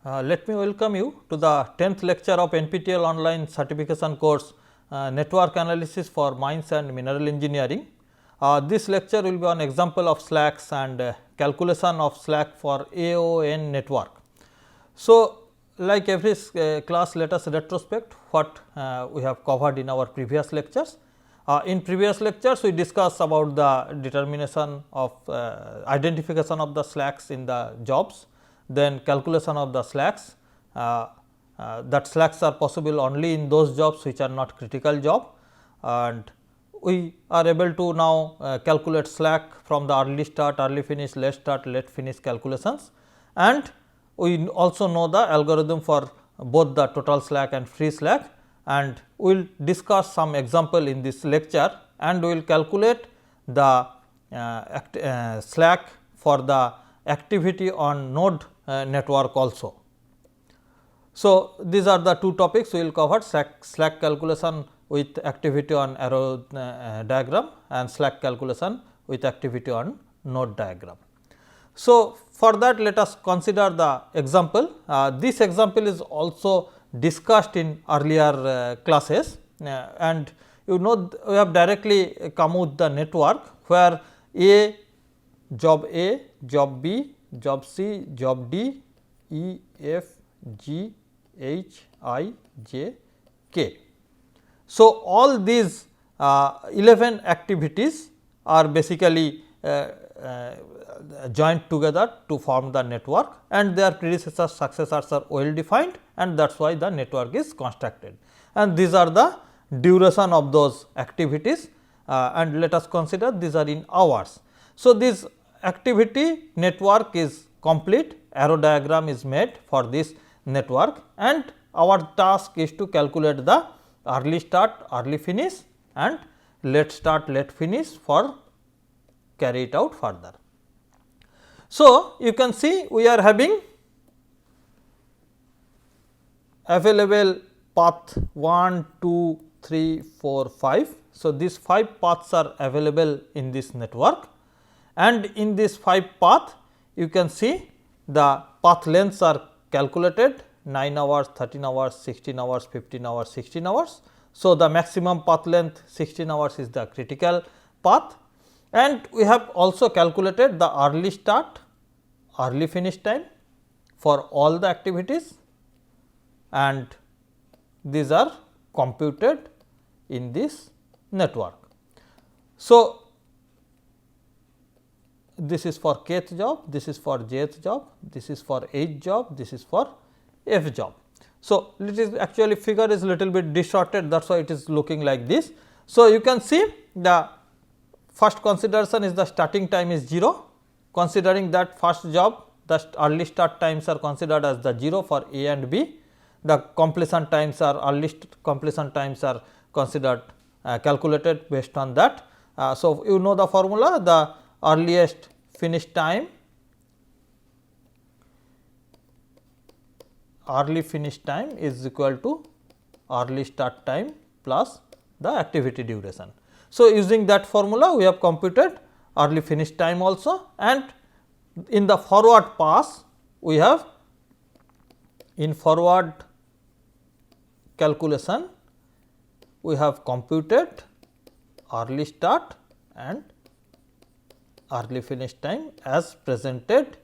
Let me welcome you to the 10th lecture of NPTEL online certification course Network Analysis for Mines and Mineral Engineering. This lecture will be on example of slacks and calculation of slack for AON network. So, like every class, let us retrospect what we have covered in our previous lectures. In previous lectures, we discussed about the determination of identification of the slacks in the jobs, then calculation of the slacks, that slacks are possible only in those jobs which are not critical job, and we are able to now calculate slack from the early start, early finish, late finish calculations, and we also know the algorithm for both the total slack and free slack, and we will discuss some example in this lecture, and we will calculate the slack for the activity on node network also. So, these are the two topics we will cover: slack calculation with activity on arrow diagram and slack calculation with activity on node diagram. So, for that let us consider the example. This example is also discussed in earlier classes, and you know we have directly come with the network where job A, job B, job C, job D, E, F, G, H, I, J, K. So, all these 11 activities are basically joined together to form the network, and their predecessors successors are well defined, and that is why the network is constructed, and these are the duration of those activities, and let us consider these are in hours. So, this activity network is complete, arrow diagram is made for this network, and our task is to calculate the early start, early finish and late start, late finish for carry it out further. So, you can see we are having available path 1, 2, 3, 4, 5. So, these 5 paths are available in this network, and in this 5 path you can see the path lengths are calculated 9 hours, 13 hours, 16 hours, 15 hours, 16 hours. So, the maximum path length 16 hours is the critical path, and we have also calculated the early start, early finish time for all the activities, and these are computed in this network. So, this is for kth job, this is for jth job, this is for h job, this is for f job. So, it is actually figure is little bit distorted, that is why it is looking like this. So, you can see the first consideration is the starting time is 0, considering that first job the early start times are considered as the 0 for A and B, the completion times are early completion times are considered calculated based on that. So, you know the formula, the earliest finish time, early finish time is equal to early start time plus the activity duration. So, using that formula we have computed early finish time also, and in the forward pass we have in forward calculation we have computed early start and early finish time as presented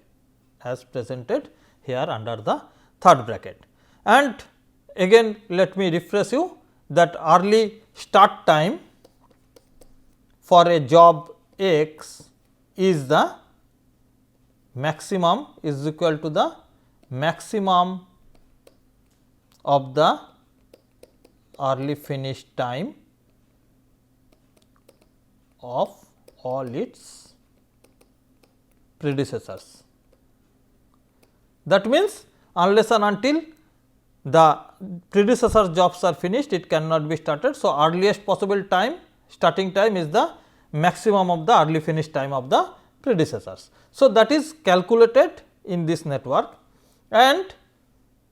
here under the third bracket. And again let me refresh you that early start time for a job X is the maximum is equal to the maximum of the early finish time of all its predecessors. That means, unless and until the predecessor jobs are finished, it cannot be started. So, earliest possible time starting time is the maximum of the early finish time of the predecessors. So, that is calculated in this network, and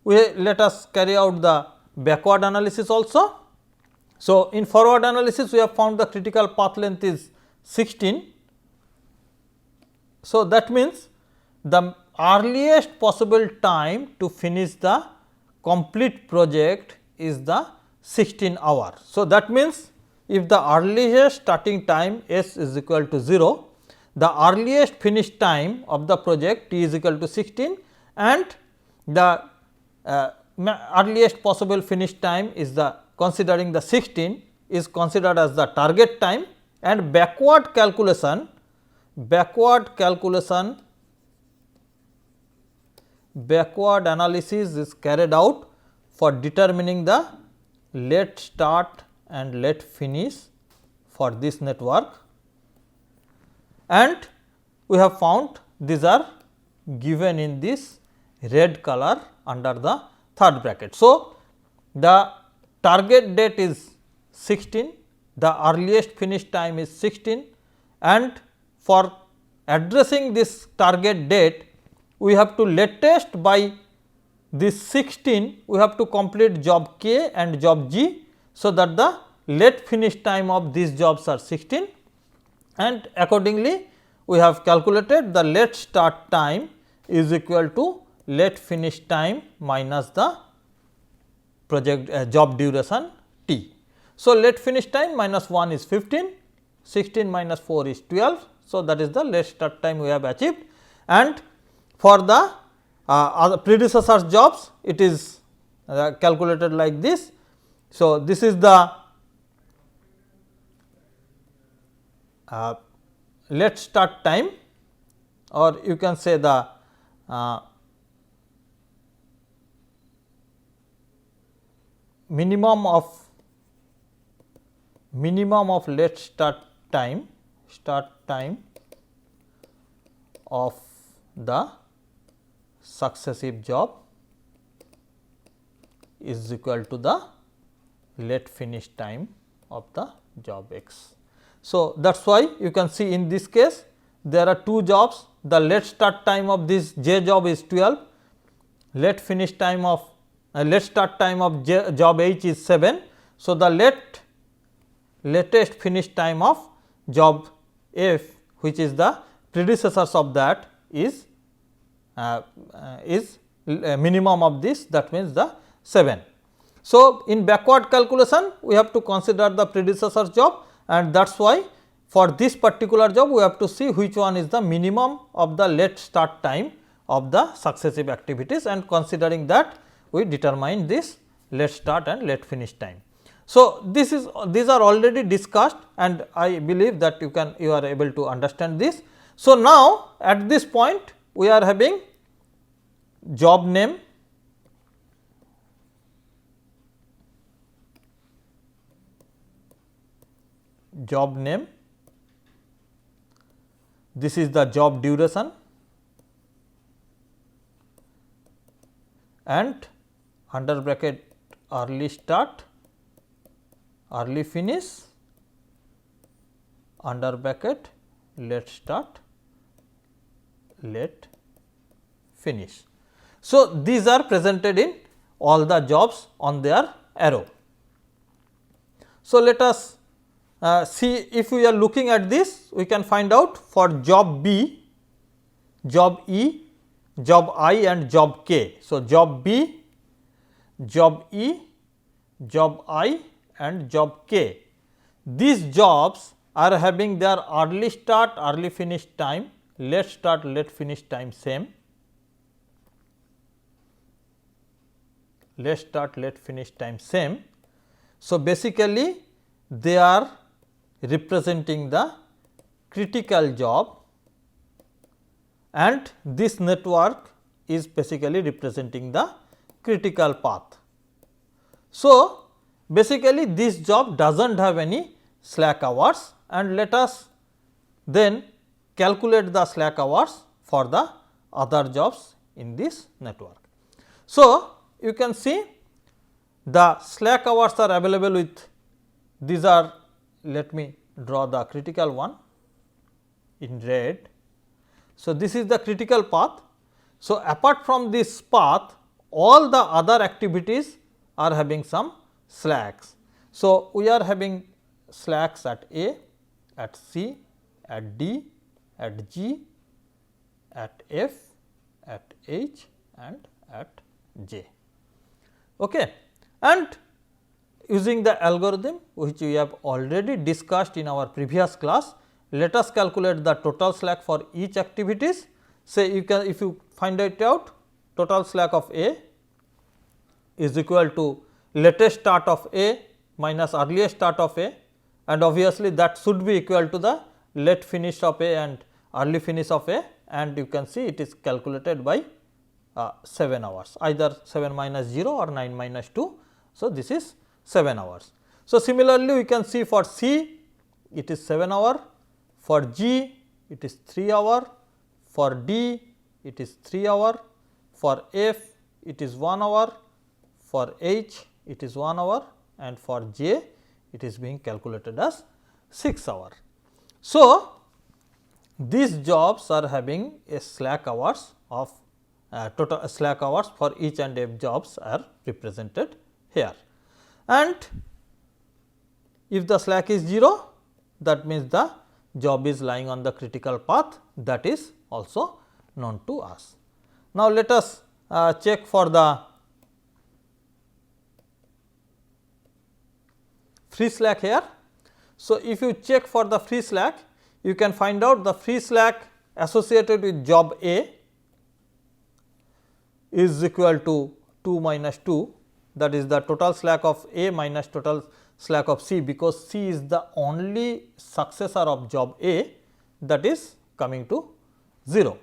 let us carry out the backward analysis also. So, in forward analysis we have found the critical path length is 16. So, that means the earliest possible time to finish the complete project is the 16 hour. So, that means, if the earliest starting time s is equal to 0, the earliest finish time of the project t is equal to 16 and the earliest possible finish time is the considering the 16 is considered as the target time, and backward calculation backward analysis is carried out for determining the late start and late finish for this network, and we have found these are given in this red color under the third bracket. So, the target date is 16, the earliest finish time is 16, and for addressing this target date we have to latest by this 16 we have to complete job k and job g. So, that the late finish time of these jobs are 16, and accordingly we have calculated the late start time is equal to late finish time minus the project job duration t. So, late finish time minus 1 is 15, 16 minus 4 is 12. So, that is the late start time we have achieved, and for the other predecessor jobs it is calculated like this. So, this is the late start time, or you can say the minimum of late start time of the successive job is equal to the late finish time of the job x. So, that is why you can see in this case there are two jobs, the late start time of this j job is 12, late finish time of late start time of job h is 7. So, the latest finish time of job f, which is the predecessors of that, is minimum of this, that means the 7. So, in backward calculation we have to consider the predecessor job, and that is why for this particular job we have to see which one is the minimum of the late start time of the successive activities, and considering that we determine this late start and late finish time. So, these are already discussed, and I believe that you are able to understand this. So, now at this point we are having job name, this is the job duration, and under bracket early start, early finish, under bracket late start, late finish. So, these are presented in all the jobs on their arrow. So, let us see, if we are looking at this, we can find out for job B, job E, job I and job K. So, job B, job E, job I and job K. These jobs are having their early start, early finish time, late start, late finish time same, late start, late finish time same. So, basically they are representing the critical job, and this network is basically representing the critical path. So, basically this job does not have any slack hours, and let us then calculate the slack hours for the other jobs in this network. So, you can see the slack hours are available with, these are, let me draw the critical one in red. So, this is the critical path. So, apart from this path, all the other activities are having some slacks. So, we are having slacks at A, at C, at D, at G, at F, H and at J. Okay. And using the algorithm which we have already discussed in our previous class, let us calculate the total slack for each activities. Say you can, if you find it out, total slack of A is equal to latest start of A minus earliest start of A, and obviously that should be equal to the late finish of A and early finish of A, and you can see it is calculated by 7 hours, either 7 minus 0 or 9 minus 2. So, this is 7 hours. So, similarly we can see for C it is 7 hour, for G it is 3 hour, for D it is 3 hour, for F it is 1 hour, for H it is 1 hour, and for J it is being calculated as 6 hour. So, these jobs are having a slack hours of total slack hours for each and every jobs are represented here. And if the slack is 0, that means the job is lying on the critical path, that is also known to us. Now, let us check for the free slack here. So, if you check for the free slack, you can find out the free slack associated with job A is equal to 2 minus 2, that is the total slack of A minus total slack of C, because C is the only successor of job A, that is coming to 0.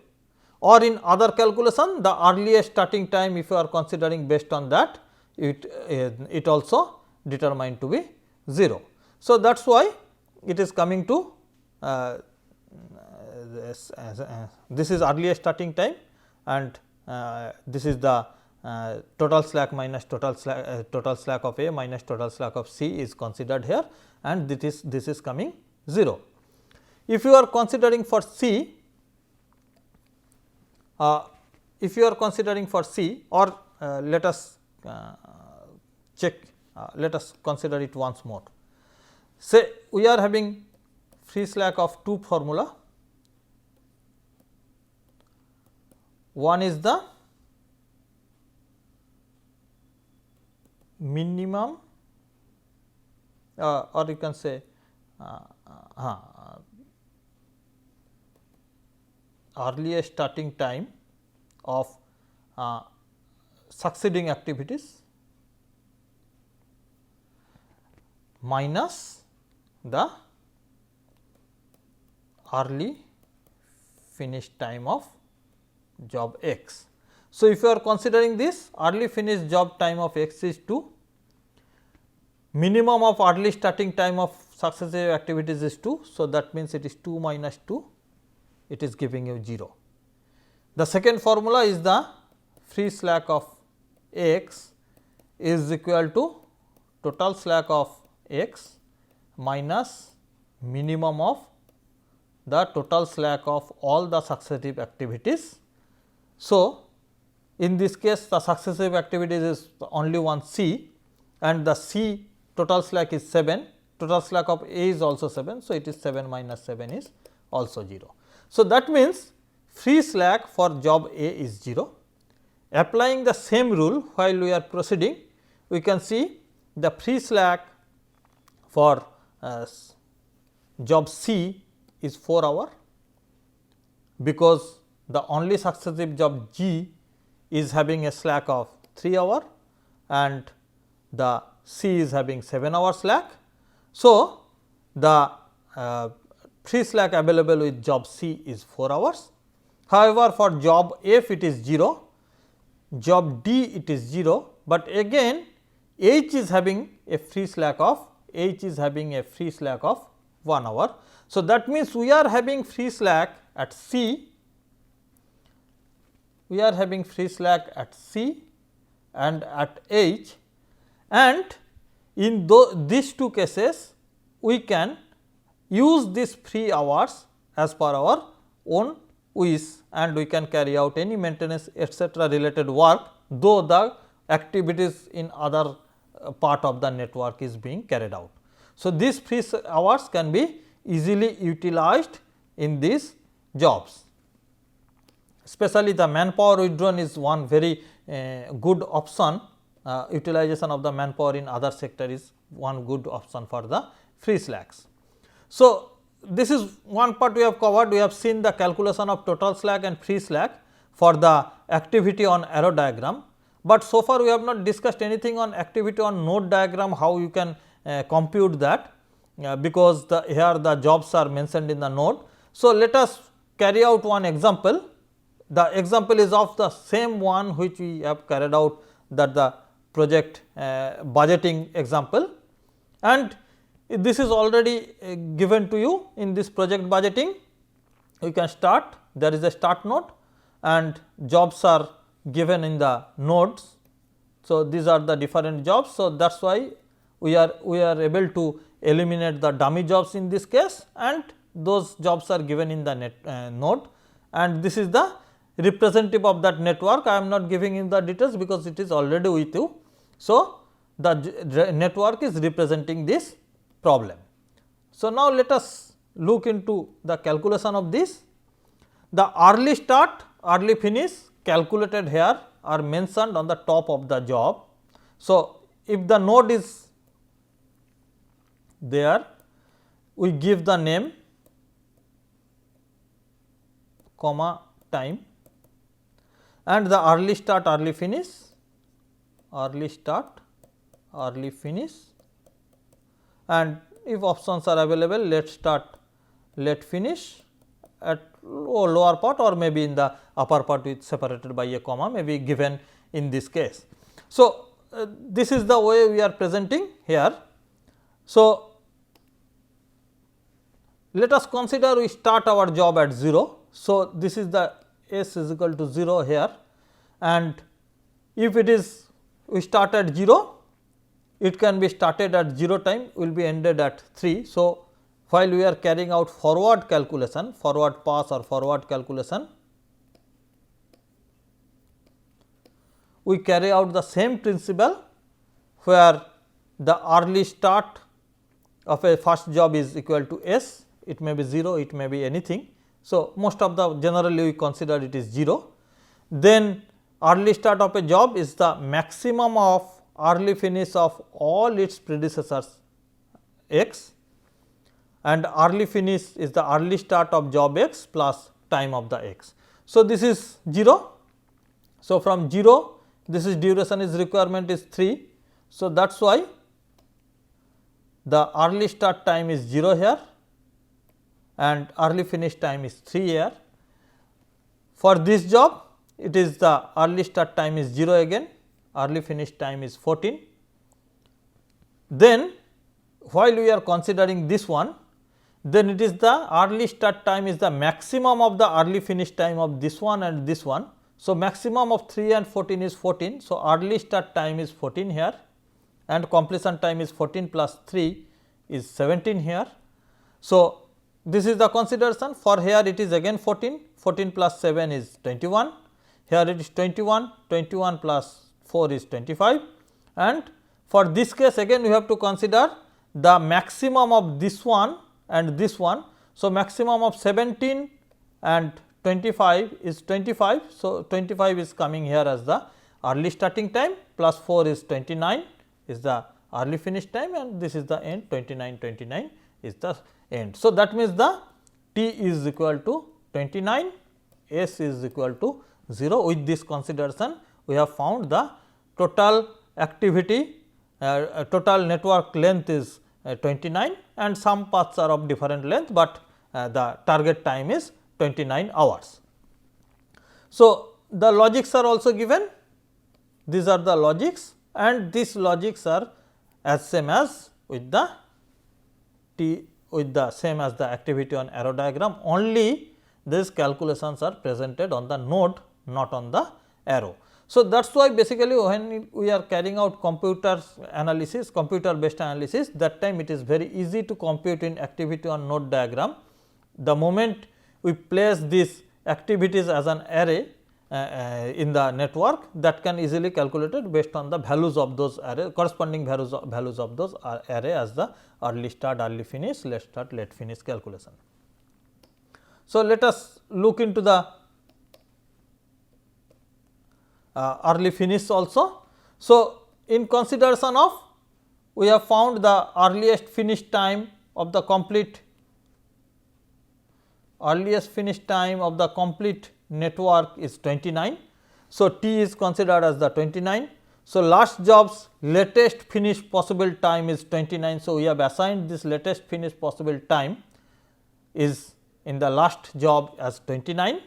Or in other calculation, the earliest starting time, if you are considering based on that, it also determined to be 0. So, that is why it is coming to this is earliest starting time, and this is the total slack minus total slack of A minus total slack of C is considered here, and this is coming 0. If you are considering for C, if you are considering for C, or let us check, let us consider it once more. Say we are having free slack of two formula. One is the minimum, or you can say earliest starting time of succeeding activities minus the early finish time of job X. So, if you are considering this, early finish job time of X is 2, minimum of early starting time of successive activities is 2. So, that means it is 2 minus 2, it is giving you 0. The second formula is the free slack of X is equal to total slack of X minus minimum of the total slack of all the successive activities. So, in this case the successive activities is only one C, and the C total slack is 7, total slack of A is also 7. So, it is 7 minus 7 is also 0. So, that means free slack for job A is 0. Applying the same rule while we are proceeding, we can see the free slack for job C is 4 hour, because the only successive job G is having a slack of 3 hour and the C is having 7 hour slack. So, the free slack available with job C is 4 hours. However, for job F it is 0, job D it is 0, but again H is having a free slack of 1 hour. So, that means we are having free slack at C, and at H, and in these two cases we can use these free hours as per our own wish, and we can carry out any maintenance etc. related work, though the activities in other part of the network is being carried out. So, these free hours can be easily utilized in these jobs. especially the manpower withdrawn is one very good option. Utilization of the manpower in other sector is one good option for the free slacks. So, this is one part we have covered. We have seen the calculation of total slack and free slack for the activity on arrow diagram, but so far we have not discussed anything on activity on node diagram, how you can compute that, because here the jobs are mentioned in the node. So, let us carry out one example. The example is of the same one which we have carried out, that the project budgeting example, and this is already given to you in this project budgeting. We can start, there is a start node and jobs are given in the nodes. So, these are the different jobs. So, that is why we are able to eliminate the dummy jobs in this case, and those jobs are given in the node, and this is the representative of that network. I am not giving in the details because it is already with you. So, the network is representing this problem. So, now let us look into the calculation of this. The early start, early finish calculated here are mentioned on the top of the job. So, if the node is there, we give the name comma time and the early start, early finish, early start, early finish, and if options are available, let start, let finish at lower part or maybe in the upper part with separated by a comma may be given in this case. So, this is the way we are presenting here. So, let us consider we start our job at 0. So, this is the S is equal to 0 here, and if it is we start at 0, it can be started at 0 time, will be ended at 3. So, while we are carrying out forward calculation, forward pass or forward calculation, we carry out the same principle where the early start of a first job is equal to S, it may be 0, it may be anything. So, most of the generally we consider it is 0. Then early start of a job is the maximum of early finish of all its predecessors x, and early finish is the early start of job x plus time of the x. So, this is 0. So, from 0 this is duration is requirement is 3. So, that is why the early start time is 0 here and early finish time is 3 here. For this job it is the early start time is 0 again, early finish time is 14. Then while we are considering this one, then it is the early start time is the maximum of the early finish time of this one and this one. So, maximum of 3 and 14 is 14. So, early start time is 14 here and completion time is 14 plus 3 is 17 here. So, this is the consideration. For here it is again 14, 14 plus 7 is 21, here it is 21, 21 plus 4 is 25, and for this case again we have to consider the maximum of this one and this one. So, maximum of 17 and 25 is 25. So, 25 is coming here as the early starting time plus 4 is 29 is the early finish time, and this is the end 29, 29 is the end. So, that means the T is equal to 29, S is equal to 0. With this consideration we have found the total activity, total network length is 29 and some paths are of different length, but the target time is 29 hours. So, the logics are also given, these are the logics, and these logics are as same as with the T with the same as the activity on arrow diagram, only these calculations are presented on the node, not on the arrow. So, that is why basically when we are carrying out computer analysis, computer based analysis, that time it is very easy to compute in activity on node diagram. The moment we place these activities as an array in the network, that can easily calculated based on the values of those array, corresponding values of those array as the early start, early finish, late start, late finish calculation. So, let us look into the early finish also. So, in consideration of, we have found the earliest finish time of the complete network is 29. So, T is considered as the 29. So, last job's latest finish possible time is 29. So, we have assigned this latest finish possible time is in the last job as 29,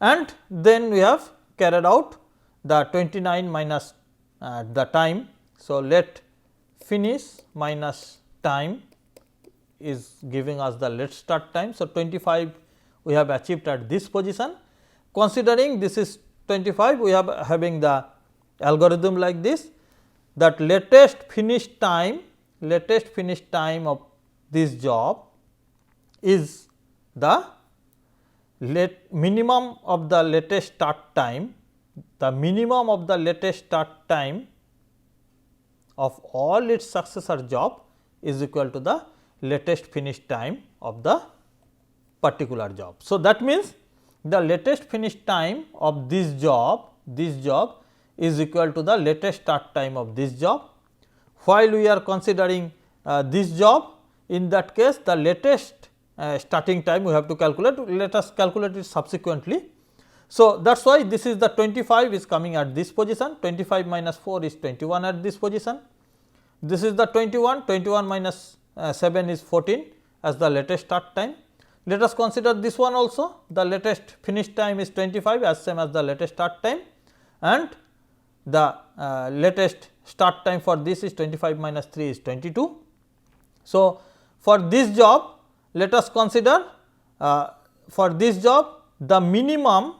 and then we have carried out the 29 minus the time. So, let finish minus time is giving us the late start time. So, 25 we have achieved at this position. Considering this is 25, we have having the algorithm like this, that latest finish time of this job is the minimum of the latest start time, the minimum of the latest start time of all its successor job is equal to the latest finish time of the particular job. So, that means the latest finish time of this job is equal to the latest start time of this job. While we are considering this job, in that case the latest starting time we have to calculate, let us calculate it subsequently. So, that is why this is the 25 is coming at this position, 25 minus 4 is 21 at this position. This is the 21, 21 minus 7 is 14 as the latest start time. Let us consider this one also, the latest finish time is 25 as same as the latest start time, and the latest start time for this is 25 minus 3 is 22. So, for this job let us consider for this job the minimum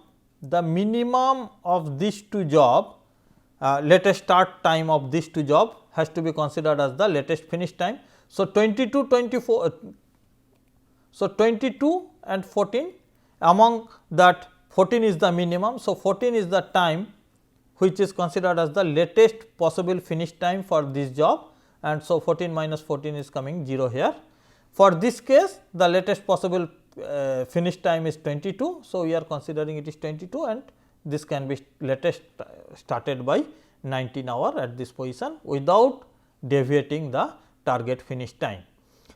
of these two job, latest start time of these two job has to be considered as the latest finish time. So, 22 and 14, among that 14 is the minimum. So, 14 is the time which is considered as the latest possible finish time for this job, and so 14 minus 14 is coming 0 here. For this case the latest possible finish time is 22. So, we are considering it is 22, and this can be latest started by 19 hour at this position without deviating the target finish time.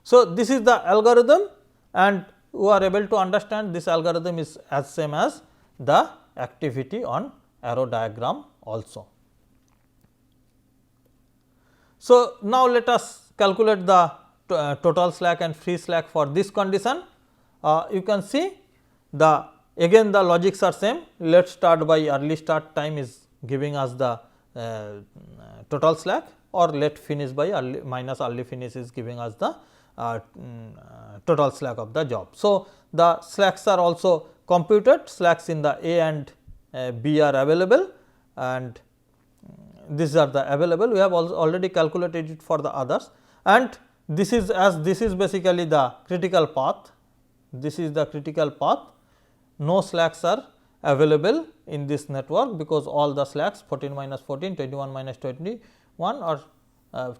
So, this is the algorithm, and we are able to understand this algorithm is as same as the activity on arrow diagram also. So, now let us calculate the total slack and free slack for this condition. You can see the again the logics are same. Let start by early start time is giving us the total slack, or let finish by early minus early finish is giving us the total slack of the job. So, the slacks are also computed, slacks in the A and B are available, and these are the available. We have already calculated it for the others, and this is basically the critical path. This is the critical path. No slacks are available in this network, because all the slacks 14 minus 14, 21 minus 21 or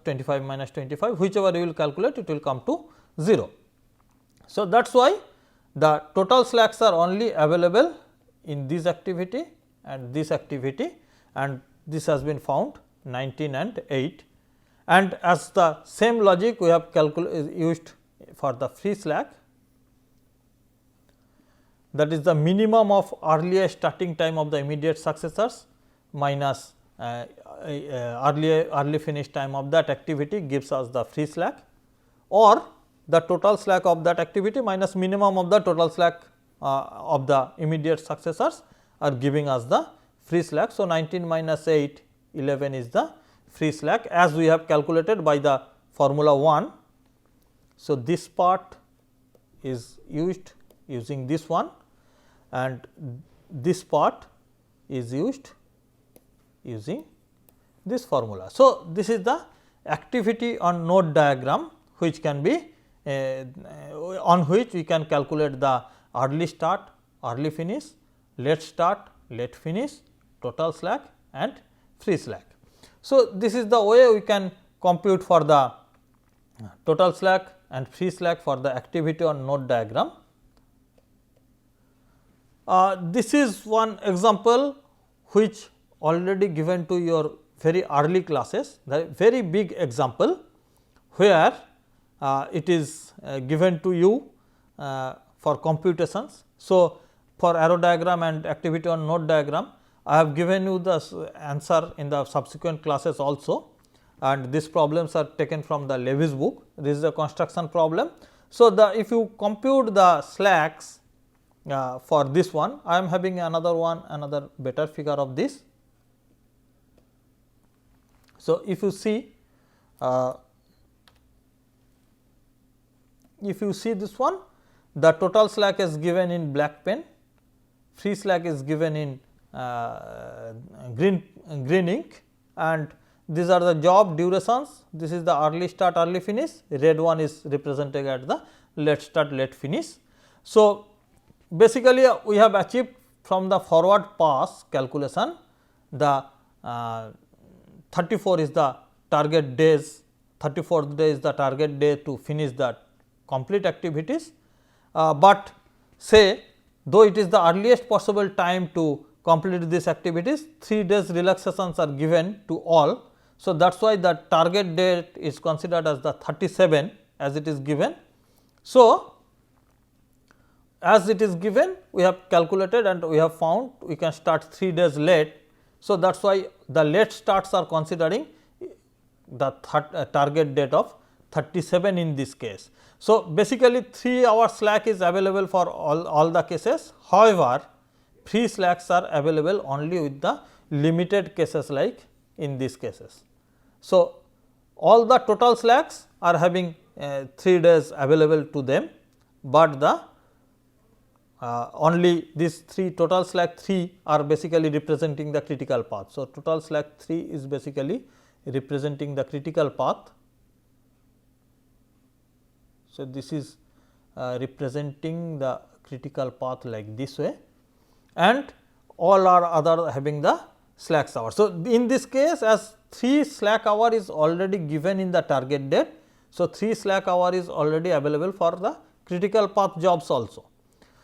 25 minus 25, whichever you will calculate, it will come to 0. So, that is why the total slacks are only available in this activity and this activity, and this has been found 19 and 8. And as the same logic we have used for the free slack, that is the minimum of earliest starting time of the immediate successors minus early finish time of that activity gives us the free slack, or the total slack of that activity minus minimum of the total slack of the immediate successors are giving us the free slack. So, 19 minus 8, 11 is the free slack as we have calculated by the formula 1. So, this part is used using this one, and this part is used using this formula. So, this is the activity on node diagram, which can be on which we can calculate the early start, early finish, late start, late finish, total slack and free slack. So, this is the way we can compute for the total slack and free slack for the activity on node diagram. This is one example which already given to your very early classes, the very big example where it is given to you for computations. So, for arrow diagram and activity on node diagram, I have given you the answer in the subsequent classes also, and these problems are taken from the Levy's book. This is a construction problem. So, if you compute the slacks for this one, I am having another better figure of this. So, if you see this one, the total slack is given in black pen, free slack is given in green ink, and these are the job durations. This is the early start, early finish, red one is represented at the late start, late finish. So, basically we have achieved from the forward pass calculation, the 34 is the target days, 34th day is the target day to finish the complete activities, but say though it is the earliest possible time to complete these activities, 3 days relaxations are given to all. So, that is why the target date is considered as the 37 as it is given. So, as it is given, we have calculated and we have found we can start 3 days late. So, that is why the late starts are considering the target date of 37 in this case. So, basically 3 hour slack is available for all the cases. However, free slacks are available only with the limited cases like in these cases. So, all the total slacks are having 3 days available to them, but the only these 3 total slack 3 are basically representing the critical path. So, total slack 3 is basically representing the critical path. So, this is representing the critical path like this way, and all are other having the slack hour. So, in this case as 3 slack hour is already given in the target date. So, 3 slack hour is already available for the critical path jobs also.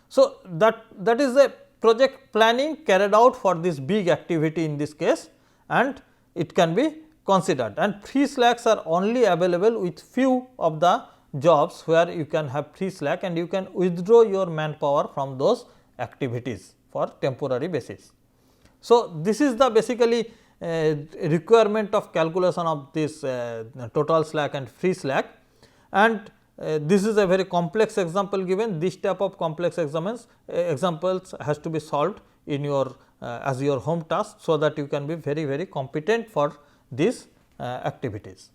So, that is a project planning carried out for this big activity in this case, and it can be considered, and free slacks are only available with few of the jobs where you can have free slack and you can withdraw your manpower from those activities for temporary basis. So, this is the basically requirement of calculation of this total slack and free slack, and this is a very complex example given. This type of complex examples has to be solved in your as your home task, so that you can be very competent for these activities.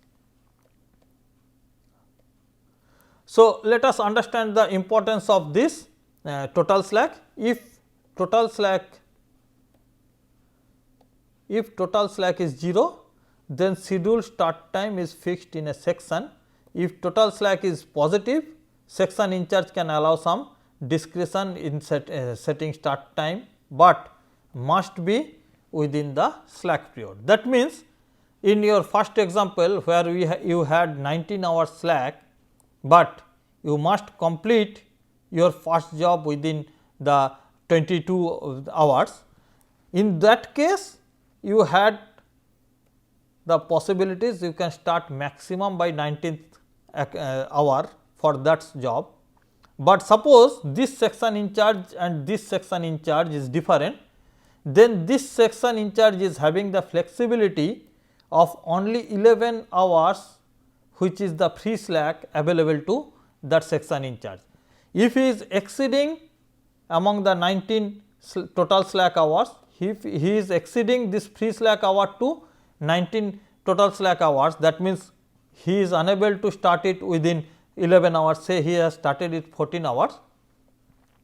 So, let us understand the importance of this total slack. If total slack is 0, then scheduled start time is fixed in a section. If total slack is positive, section in charge can allow some discretion in setting start time, but must be within the slack period. That means, in your first example where you had 19 hours slack, but you must complete your first job within the 22 hours. In that case, you had the possibilities you can start maximum by 19th hour for that job, but suppose this section in charge and this section in charge is different, then this section in charge is having the flexibility of only 11 hours, which is the free slack available to that section in charge. If he is exceeding among the 19 total slack hours, if he is exceeding this free slack hour to 19 total slack hours, that means he is unable to start it within 11 hours, say he has started it 14 hours,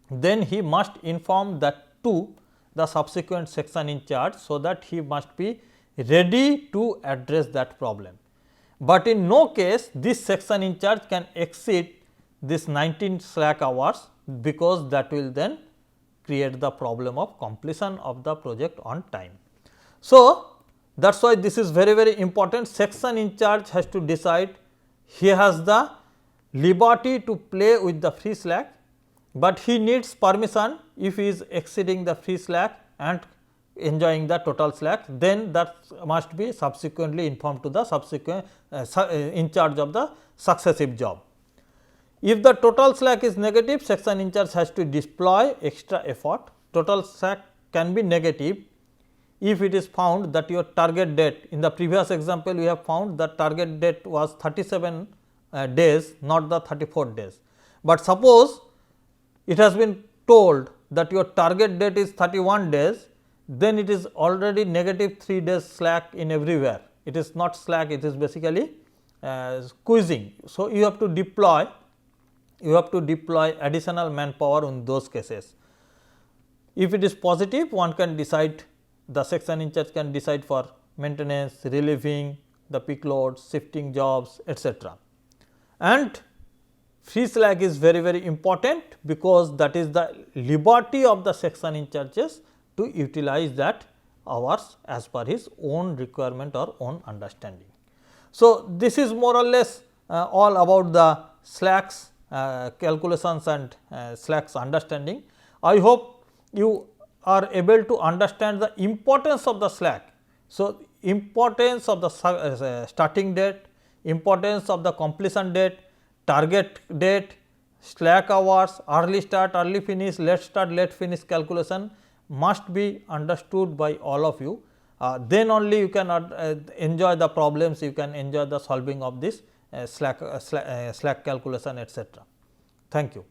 then he must inform that to the subsequent section in charge, so that he must be ready to address that problem. But in no case this section in charge can exceed this 19 slack hours, because that will then create the problem of completion of the project on time. So, that is why this is very important. Section in charge has to decide, he has the liberty to play with the free slack, but he needs permission if he is exceeding the free slack, and enjoying the total slack, then that must be subsequently informed to the subsequent in charge of the successive job. If the total slack is negative, section in charge has to deploy extra effort. Total slack can be negative if it is found that your target date, in the previous example we have found that target date was 37 days, not the 34 days. But suppose it has been told that your target date is 31 days, then it is already negative 3 days slack in everywhere. It is not slack, it is basically squeezing. So, you have to deploy additional manpower in those cases. If it is positive, one can decide, the section in charge can decide for maintenance, relieving the peak loads, shifting jobs, etc. And free slack is very important, because that is the liberty of the section in charges to utilize that hours as per his own requirement or own understanding. So, this is more or less all about the slacks calculations and slacks understanding. I hope you are able to understand the importance of the slack. So, importance of the starting date, importance of the completion date, target date, slack hours, early start, early finish, late start, late finish calculation must be understood by all of you. Then only you can enjoy the problems, you can enjoy the solving of this slack calculation, etc. Thank you.